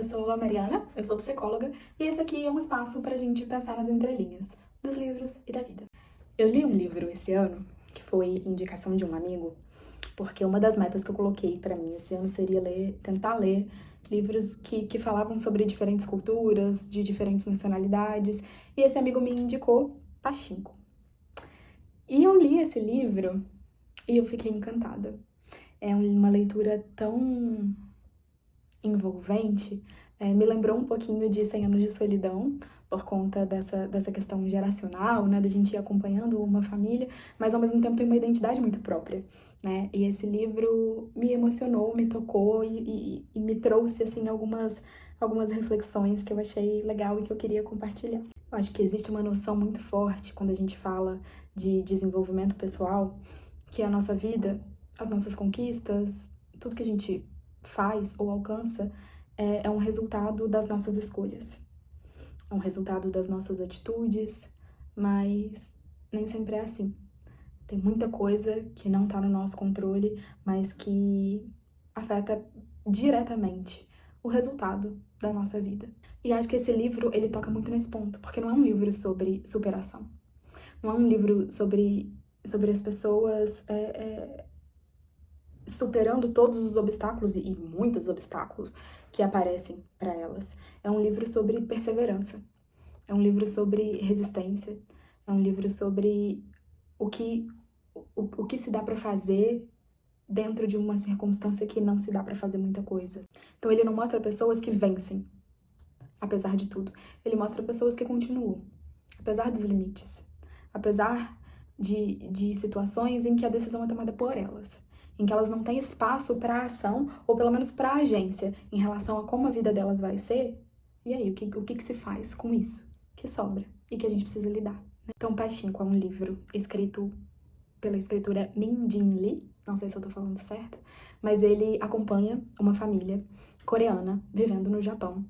sou a Mariana, eu sou psicóloga, e esse aqui é um espaço pra gente pensar nas entrelinhas dos livros e da vida. Eu li um livro esse ano, que foi indicação de um amigo, porque uma das metas que eu coloquei pra mim esse ano seria tentar ler livros que falavam sobre diferentes culturas, de diferentes nacionalidades, e esse amigo me indicou Pachinko. E eu li esse livro e eu fiquei encantada. É uma leitura tão envolvente, me lembrou um pouquinho de 100 Anos de Solidão, por conta dessa questão geracional, né, da gente ir acompanhando uma família, mas ao mesmo tempo tem uma identidade muito própria, né, e esse livro me emocionou, me tocou e me trouxe, assim, algumas reflexões que eu achei legal e que eu queria compartilhar. Eu acho que existe uma noção muito forte quando a gente fala de desenvolvimento pessoal, que a nossa vida, as nossas conquistas, tudo que a gente faz ou alcança é um resultado das nossas escolhas, é um resultado das nossas atitudes, mas nem sempre é assim. Tem muita coisa que não tá no nosso controle, mas que afeta diretamente o resultado da nossa vida. E acho que esse livro, ele toca muito nesse ponto, porque não é um livro sobre superação. Não é um livro sobre as pessoas superando todos os obstáculos e muitos obstáculos que aparecem para elas. É um livro sobre perseverança, é um livro sobre resistência, é um livro sobre o que se dá para fazer dentro de uma circunstância que não se dá para fazer muita coisa. Então ele não mostra pessoas que vencem, apesar de tudo. Ele mostra pessoas que continuam, apesar dos limites, apesar de situações em que a decisão é tomada por elas, em que elas não têm espaço para ação, ou pelo menos para agência, em relação a como a vida delas vai ser. E aí, o que se faz com isso que sobra e que a gente precisa lidar, né? Então, Pachinko é um livro escrito pela escritora Min Jin Lee, não sei se eu tô falando certo, mas ele acompanha uma família coreana vivendo no Japão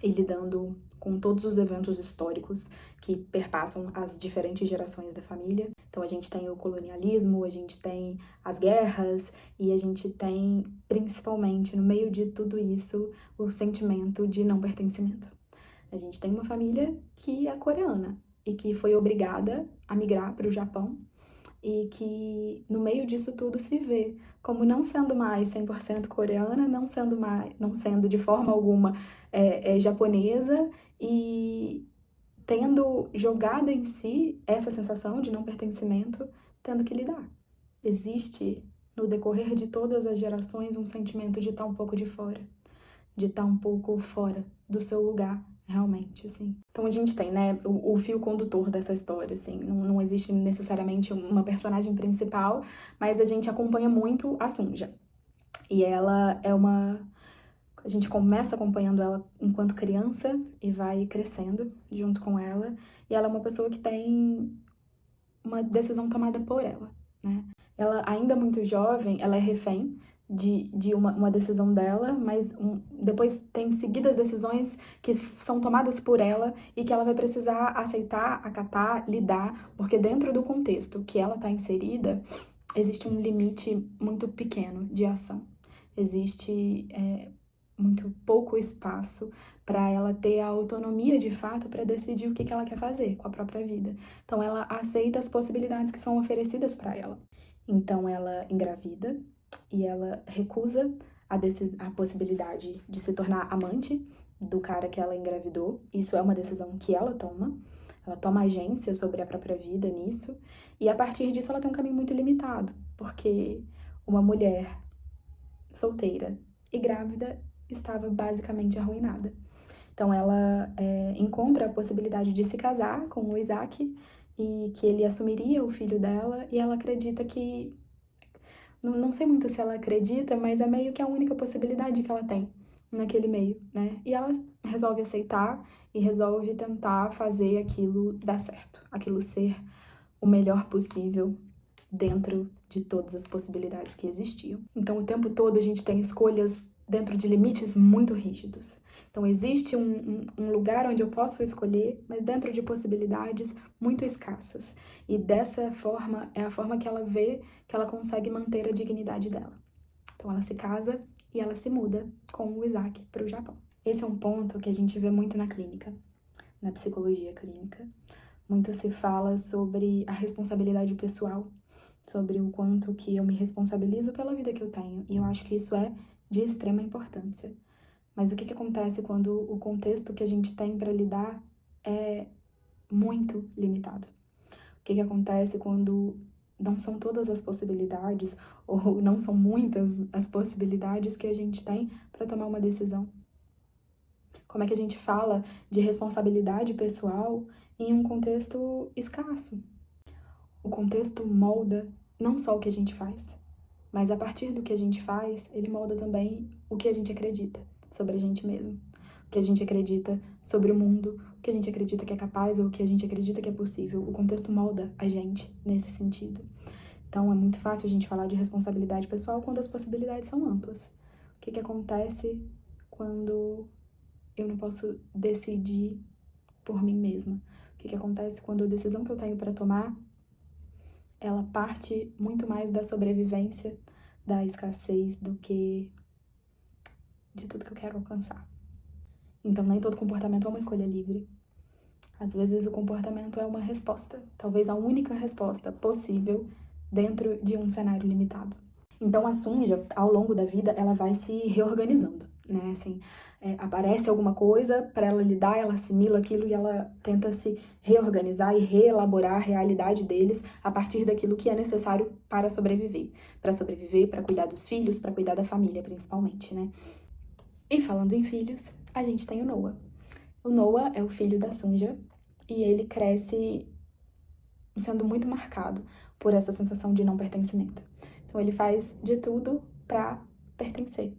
e lidando com todos os eventos históricos que perpassam as diferentes gerações da família. Então a gente tem o colonialismo, a gente tem as guerras e a gente tem, principalmente, no meio de tudo isso, o sentimento de não pertencimento. A gente tem uma família que é coreana e que foi obrigada a migrar para o Japão e que no meio disso tudo se vê como não sendo mais 100% coreana, não sendo de forma alguma japonesa e tendo jogado em si essa sensação de não pertencimento, tendo que lidar. Existe no decorrer de todas as gerações um sentimento de estar um pouco de fora, de estar um pouco fora do seu lugar, realmente, assim. Então a gente tem, né, o fio condutor dessa história, assim, não existe necessariamente uma personagem principal, mas a gente acompanha muito a Sunja. E ela é a gente começa acompanhando ela enquanto criança e vai crescendo junto com ela, e ela é uma pessoa que tem uma decisão tomada por ela, né? Ela, ainda muito jovem, ela é refém de uma decisão dela, mas depois tem seguidas decisões que são tomadas por ela e que ela vai precisar aceitar, acatar, lidar, porque dentro do contexto que ela está inserida, existe um limite muito pequeno de ação. Existe muito pouco espaço para ela ter a autonomia de fato para decidir o que ela quer fazer com a própria vida. Então ela aceita as possibilidades que são oferecidas para ela. Então ela engravida e ela recusa a possibilidade de se tornar amante do cara que ela engravidou. Isso é uma decisão que ela toma. Ela toma agência sobre a própria vida nisso. E a partir disso ela tem um caminho muito limitado, porque uma mulher solteira e grávida estava basicamente arruinada. Então ela encontra a possibilidade de se casar com o Isaac e que ele assumiria o filho dela, e ela acredita que... Não sei muito se ela acredita, mas é meio que a única possibilidade que ela tem naquele meio, né? E ela resolve aceitar e resolve tentar fazer aquilo dar certo, aquilo ser o melhor possível dentro de todas as possibilidades que existiam. Então, o tempo todo a gente tem escolhas dentro de limites muito rígidos. Então, existe um lugar onde eu posso escolher, mas dentro de possibilidades muito escassas. E dessa forma, é a forma que ela vê que ela consegue manter a dignidade dela. Então, ela se casa e ela se muda com o Isaac para o Japão. Esse é um ponto que a gente vê muito na clínica, na psicologia clínica. Muito se fala sobre a responsabilidade pessoal, sobre o quanto que eu me responsabilizo pela vida que eu tenho. E eu acho que isso é de extrema importância. Mas o que acontece quando o contexto que a gente tem para lidar é muito limitado? O que acontece quando não são todas as possibilidades, ou não são muitas as possibilidades que a gente tem para tomar uma decisão? Como é que a gente fala de responsabilidade pessoal em um contexto escasso? O contexto molda não só o que a gente faz, mas a partir do que a gente faz, ele molda também o que a gente acredita sobre a gente mesmo, o que a gente acredita sobre o mundo, o que a gente acredita que é capaz ou o que a gente acredita que é possível. O contexto molda a gente nesse sentido. Então é muito fácil a gente falar de responsabilidade pessoal quando as possibilidades são amplas. O que acontece quando eu não posso decidir por mim mesma? O que acontece quando a decisão que eu tenho para tomar, ela parte muito mais da sobrevivência, da escassez, do que de tudo que eu quero alcançar? Então, nem todo comportamento é uma escolha livre. Às vezes, o comportamento é uma resposta, talvez a única resposta possível dentro de um cenário limitado. Então, a Sunja, ao longo da vida, ela vai se reorganizando, né? Assim, aparece alguma coisa para ela lidar, ela assimila aquilo e ela tenta se reorganizar e reelaborar a realidade deles a partir daquilo que é necessário para sobreviver. Para sobreviver, para cuidar dos filhos, para cuidar da família, principalmente, né? E falando em filhos, a gente tem o Noah. O Noah é o filho da Sunja e ele cresce sendo muito marcado por essa sensação de não pertencimento. Então ele faz de tudo para pertencer,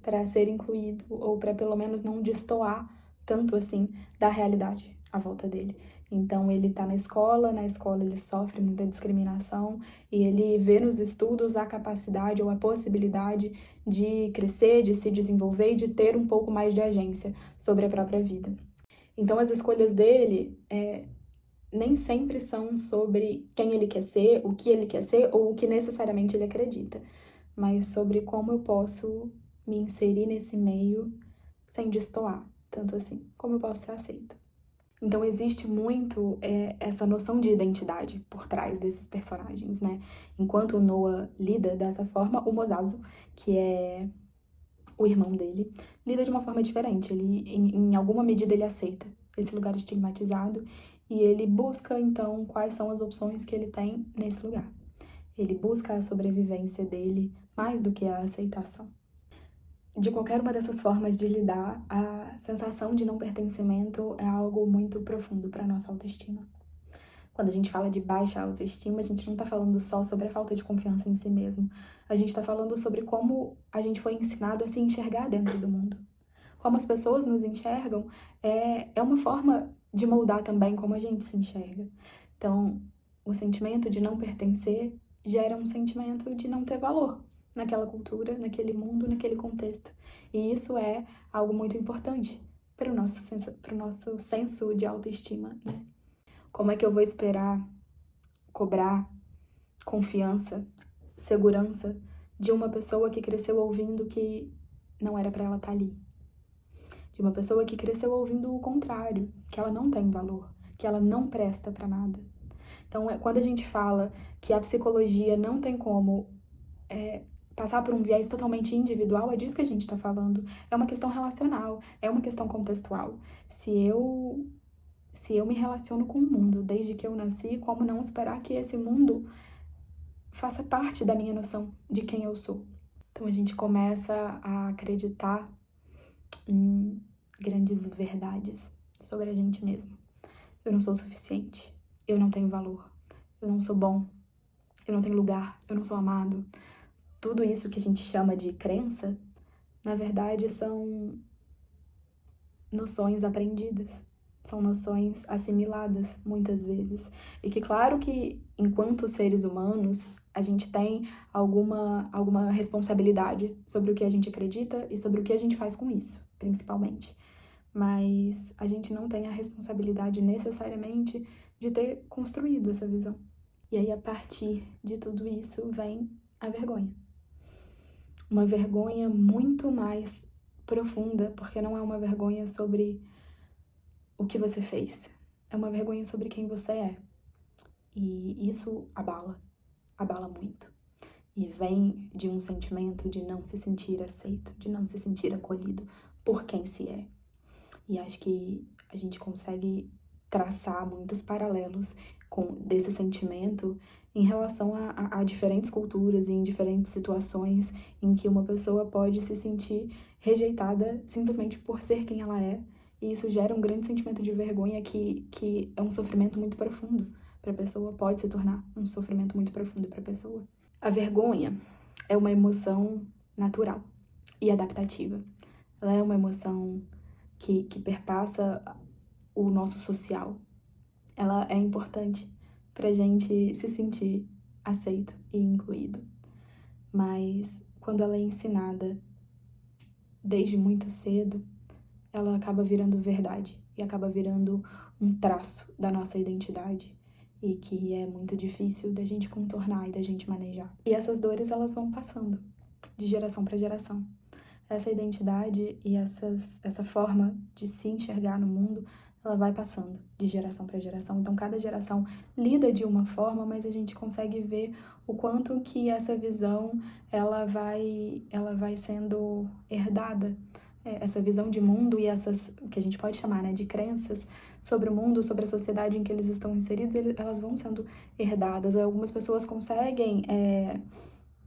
para ser incluído ou para pelo menos não destoar tanto assim da realidade à volta dele. Então ele tá na escola ele sofre muita discriminação e ele vê nos estudos a capacidade ou a possibilidade de crescer, de se desenvolver e de ter um pouco mais de agência sobre a própria vida. Então as escolhas dele nem sempre são sobre quem ele quer ser, o que ele quer ser ou o que necessariamente ele acredita, mas sobre como eu posso me inserir nesse meio sem destoar, tanto assim, como eu posso ser aceito. Então existe muito essa noção de identidade por trás desses personagens, né? Enquanto o Noah lida dessa forma, o Mozazu, que é o irmão dele, lida de uma forma diferente. Ele, em alguma medida, ele aceita esse lugar estigmatizado e ele busca, então, quais são as opções que ele tem nesse lugar. Ele busca a sobrevivência dele mais do que a aceitação. De qualquer uma dessas formas de lidar, a sensação de não pertencimento é algo muito profundo para a nossa autoestima. Quando a gente fala de baixa autoestima, a gente não está falando só sobre a falta de confiança em si mesmo. A gente está falando sobre como a gente foi ensinado a se enxergar dentro do mundo. Como as pessoas nos enxergam é uma forma de moldar também como a gente se enxerga. Então, o sentimento de não pertencer gera um sentimento de não ter valor naquela cultura, naquele mundo, naquele contexto. E isso é algo muito importante para o nosso senso de autoestima, né? Como é que eu vou esperar cobrar confiança, segurança de uma pessoa que cresceu ouvindo que não era para ela estar ali? De uma pessoa que cresceu ouvindo o contrário, que ela não tem valor, que ela não presta para nada. Então, quando a gente fala que a psicologia não tem como passar por um viés totalmente individual, é disso que a gente está falando. É uma questão relacional, é uma questão contextual. Se eu me relaciono com o mundo desde que eu nasci, como não esperar que esse mundo faça parte da minha noção de quem eu sou? Então a gente começa a acreditar em grandes verdades sobre a gente mesmo. Eu não sou o suficiente, eu não tenho valor, eu não sou bom, eu não tenho lugar, eu não sou amado. Tudo isso que a gente chama de crença, na verdade, são noções aprendidas, são noções assimiladas muitas vezes. E que, claro que, enquanto seres humanos, a gente tem alguma responsabilidade sobre o que a gente acredita e sobre o que a gente faz com isso, principalmente. Mas a gente não tem a responsabilidade necessariamente de ter construído essa visão. E aí, a partir de tudo isso, vem a vergonha. Uma vergonha muito mais profunda, porque não é uma vergonha sobre o que você fez, é uma vergonha sobre quem você é. E isso abala muito. E vem de um sentimento de não se sentir aceito, de não se sentir acolhido por quem se é. E acho que a gente consegue traçar muitos paralelos desse sentimento em relação a diferentes culturas e em diferentes situações em que uma pessoa pode se sentir rejeitada simplesmente por ser quem ela é. E isso gera um grande sentimento de vergonha que é um sofrimento muito profundo para a pessoa, pode se tornar um sofrimento muito profundo para a pessoa. A vergonha é uma emoção natural e adaptativa. Ela é uma emoção que perpassa o nosso social. Ela é importante pra gente se sentir aceito e incluído. Mas quando ela é ensinada desde muito cedo, ela acaba virando verdade e acaba virando um traço da nossa identidade e que é muito difícil da gente contornar e da gente manejar. E essas dores, elas vão passando de geração para geração. Essa identidade e essa forma de se enxergar no mundo, ela vai passando de geração para geração. Então, cada geração lida de uma forma, mas a gente consegue ver o quanto que essa visão, ela vai sendo herdada. Essa visão de mundo e essas, que a gente pode chamar, né, de crenças sobre o mundo, sobre a sociedade em que eles estão inseridos, elas vão sendo herdadas. Algumas pessoas conseguem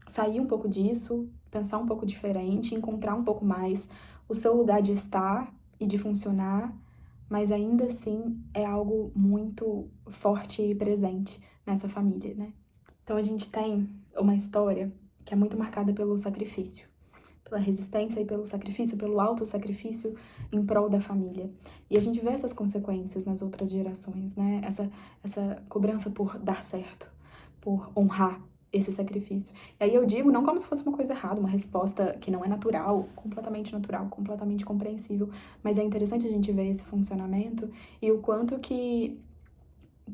sair um pouco disso, pensar um pouco diferente, encontrar um pouco mais o seu lugar de estar e de funcionar, mas ainda assim é algo muito forte e presente nessa família, né? Então a gente tem uma história que é muito marcada pelo sacrifício, pela resistência e pelo sacrifício, pelo autossacrifício em prol da família. E a gente vê essas consequências nas outras gerações, né? Essa cobrança por dar certo, por honrar esse sacrifício. E aí eu digo não como se fosse uma coisa errada, uma resposta que não é natural, completamente compreensível, mas é interessante a gente ver esse funcionamento e o quanto que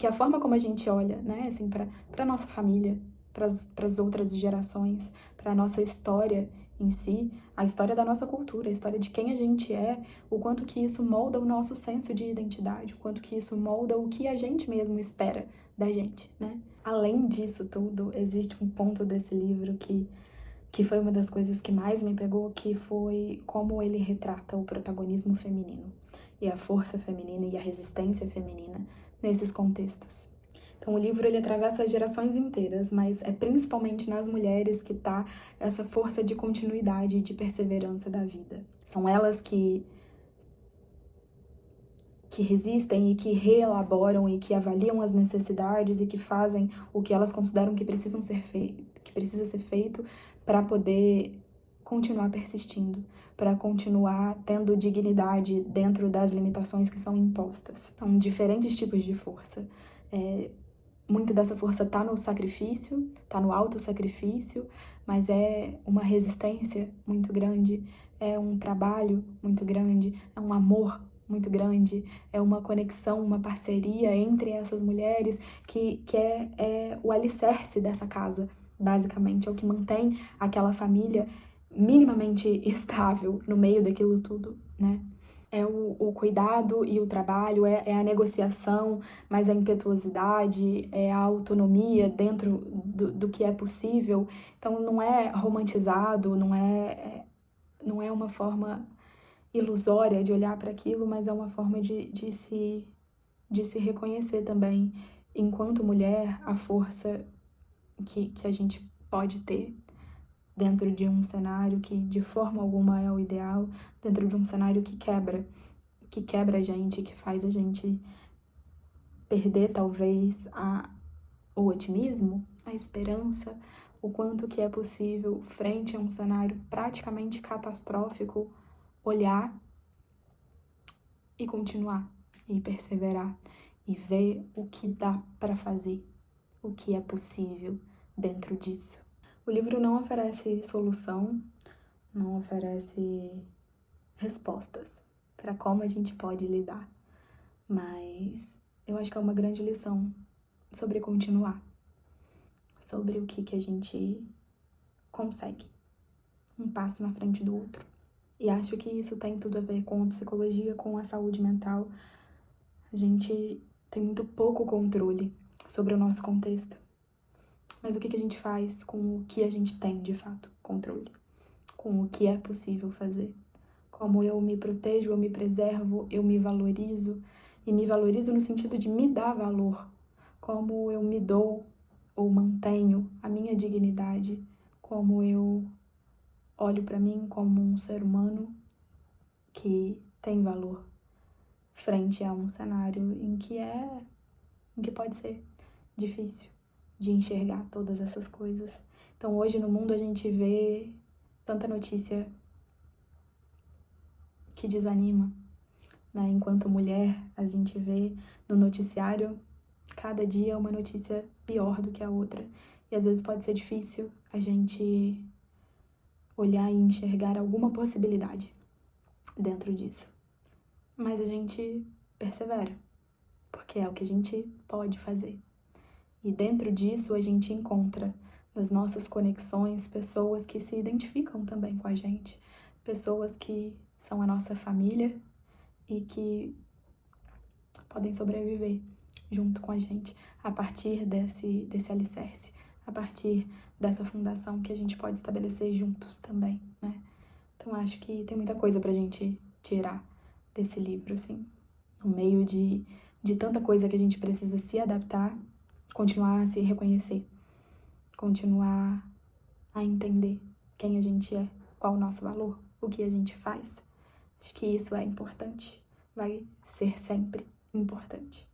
a forma como a gente olha, né, assim, para nossa família, para as outras gerações, para a nossa história em si, a história da nossa cultura, a história de quem a gente é, o quanto que isso molda o nosso senso de identidade, o quanto que isso molda o que a gente mesmo espera da gente, né? Além disso tudo, existe um ponto desse livro que foi uma das coisas que mais me pegou, que foi como ele retrata o protagonismo feminino e a força feminina e a resistência feminina nesses contextos. Então o livro ele atravessa gerações inteiras, mas é principalmente nas mulheres que tá essa força de continuidade e de perseverança da vida. São elas que resistem e que reelaboram e que avaliam as necessidades e que fazem o que elas consideram que precisa ser feito para poder continuar persistindo, para continuar tendo dignidade dentro das limitações que são impostas. São diferentes tipos de força. Muita dessa força está no sacrifício, está no autossacrifício, mas é uma resistência muito grande, é um trabalho muito grande, é um amor muito grande, é uma conexão, uma parceria entre essas mulheres que é o alicerce dessa casa, basicamente, é o que mantém aquela família minimamente estável no meio daquilo tudo, né? É o cuidado e o trabalho, é a negociação, mas a impetuosidade, é a autonomia dentro do que é possível. Então não é romantizado, não é uma forma ilusória de olhar para aquilo, mas é uma forma de se reconhecer também, enquanto mulher, a força que a gente pode ter dentro de um cenário que de forma alguma é o ideal, dentro de um cenário que quebra a gente, que faz a gente perder talvez o otimismo, a esperança, o quanto que é possível, frente a um cenário praticamente catastrófico, olhar e continuar, e perseverar, e ver o que dá para fazer, o que é possível dentro disso. O livro não oferece solução, não oferece respostas para como a gente pode lidar, mas eu acho que é uma grande lição sobre continuar, sobre o que a gente consegue, um passo na frente do outro. E acho que isso tem tudo a ver com a psicologia, com a saúde mental. A gente tem muito pouco controle sobre o nosso contexto. Mas o que a gente faz com o que a gente tem, de fato, controle? Com o que é possível fazer? Como eu me protejo, eu me preservo, eu me valorizo, e me valorizo no sentido de me dar valor. Como eu me dou ou mantenho a minha dignidade, como eu olho para mim como um ser humano que tem valor frente a um cenário em que pode ser difícil de enxergar todas essas coisas. Então hoje no mundo a gente vê tanta notícia que desanima, né? Enquanto mulher, a gente vê no noticiário cada dia uma notícia pior do que a outra. E às vezes pode ser difícil a gente olhar e enxergar alguma possibilidade dentro disso. Mas a gente persevera, porque é o que a gente pode fazer. E dentro disso a gente encontra nas nossas conexões pessoas que se identificam também com a gente, pessoas que são a nossa família e que podem sobreviver junto com a gente a partir desse alicerce, a partir dessa fundação que a gente pode estabelecer juntos também, né? Então acho que tem muita coisa pra gente tirar desse livro, assim, no meio de tanta coisa que a gente precisa se adaptar, continuar a se reconhecer, continuar a entender quem a gente é, qual o nosso valor, o que a gente faz. Acho que isso é importante, vai ser sempre importante.